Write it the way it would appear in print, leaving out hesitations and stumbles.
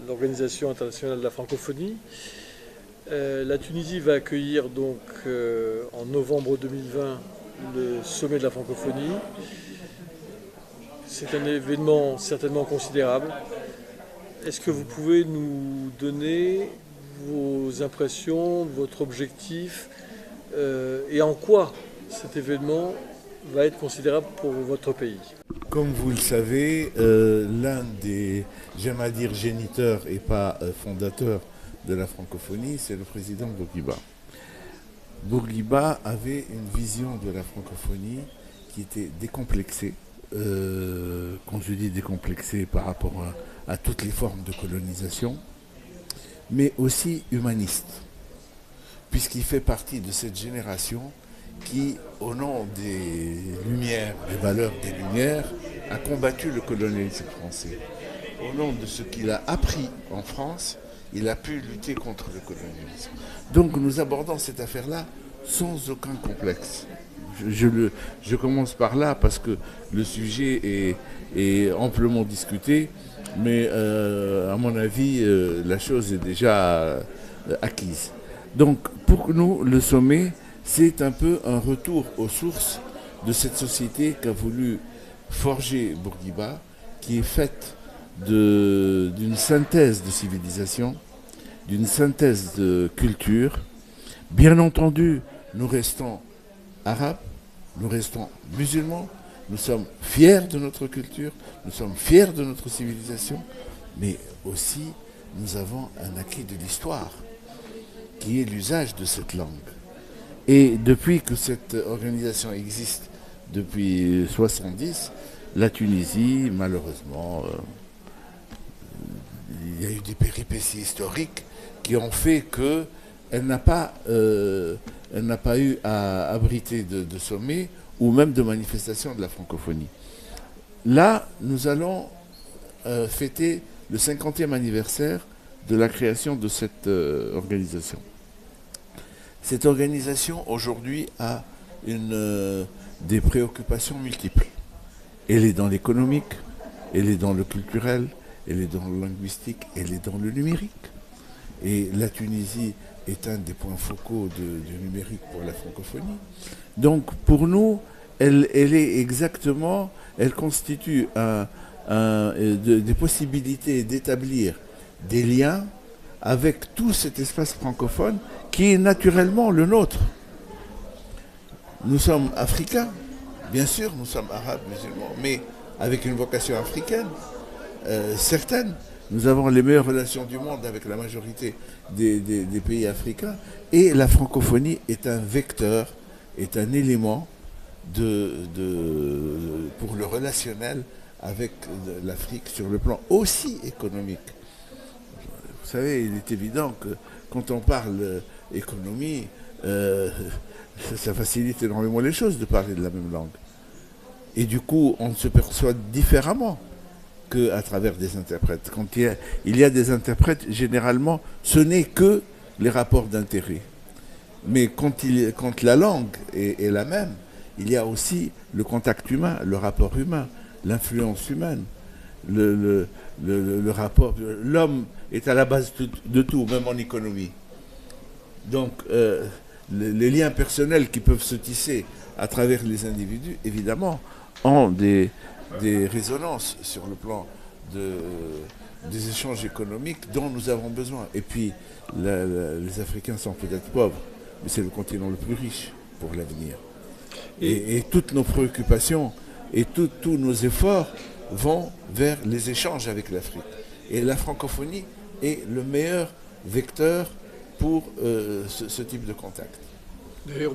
l'Organisation internationale de la francophonie. La Tunisie va accueillir donc en novembre 2020 le sommet de la francophonie. C'est un événement certainement considérable. Est-ce que vous pouvez nous donner vos impressions, votre objectif et en quoi cet événement va être considérable pour votre pays? Comme vous le savez, l'un des, j'aime à dire géniteurs et pas fondateurs de la francophonie, c'est le président Bourguiba. Bourguiba avait une vision de la francophonie qui était décomplexée. Quand je dis décomplexée par rapport à toutes les formes de colonisation, mais aussi humaniste, puisqu'il fait partie de cette génération qui, au nom des Lumières, des valeurs des Lumières, a combattu le colonialisme français. Au nom de ce qu'il a appris en France, il a pu lutter contre le colonialisme. Donc nous abordons cette affaire-là sans aucun complexe. Je commence par là parce que le sujet est amplement discuté, mais à mon avis, la chose est déjà acquise. Donc pour nous, le sommet, c'est un peu un retour aux sources de cette société qu'a voulu forger Bourguiba, qui est faite d'une synthèse de civilisation, d'une synthèse de culture. Bien entendu, nous restons arabes, nous restons musulmans, nous sommes fiers de notre culture, nous sommes fiers de notre civilisation, mais aussi nous avons un acquis de l'histoire, qui est l'usage de cette langue. Et depuis que cette organisation existe, depuis 1970, la Tunisie, malheureusement, il y a eu des péripéties historiques qui ont fait qu'elle n'a pas eu à abriter de sommets ou même de manifestations de la francophonie. Là, nous allons fêter le 50e anniversaire de la création de cette organisation. Cette organisation, aujourd'hui, a des préoccupations multiples. Elle est dans l'économique, elle est dans le culturel, elle est dans le linguistique, elle est dans le numérique. Et la Tunisie est un des points focaux du numérique pour la francophonie. Donc, pour nous, elle constitue des possibilités d'établir des liens avec tout cet espace francophone qui est naturellement le nôtre. Nous sommes africains, bien sûr, nous sommes arabes, musulmans, mais avec une vocation africaine certaine. Nous avons les meilleures relations du monde avec la majorité des pays africains, et la francophonie est un vecteur, est un élément pour le relationnel avec l'Afrique sur le plan aussi économique. Vous savez, il est évident que quand on parle économie, ça facilite énormément les choses de parler de la même langue. Et du coup, on se perçoit différemment qu'à travers des interprètes. Quand il y a des interprètes, généralement, ce n'est que les rapports d'intérêt. Mais quand la langue est la même, il y a aussi le contact humain, le rapport humain, l'influence humaine, le rapport. L'homme est à la base de tout, même en économie. Donc, les liens personnels qui peuvent se tisser à travers les individus, évidemment, ont des résonances sur le plan des échanges économiques dont nous avons besoin. Et puis, les Africains sont peut-être pauvres, mais c'est le continent le plus riche pour l'avenir. Et toutes nos préoccupations et tous nos efforts vont vers les échanges avec l'Afrique. Et la francophonie est le meilleur vecteur pour ce type de contact. D'ailleurs,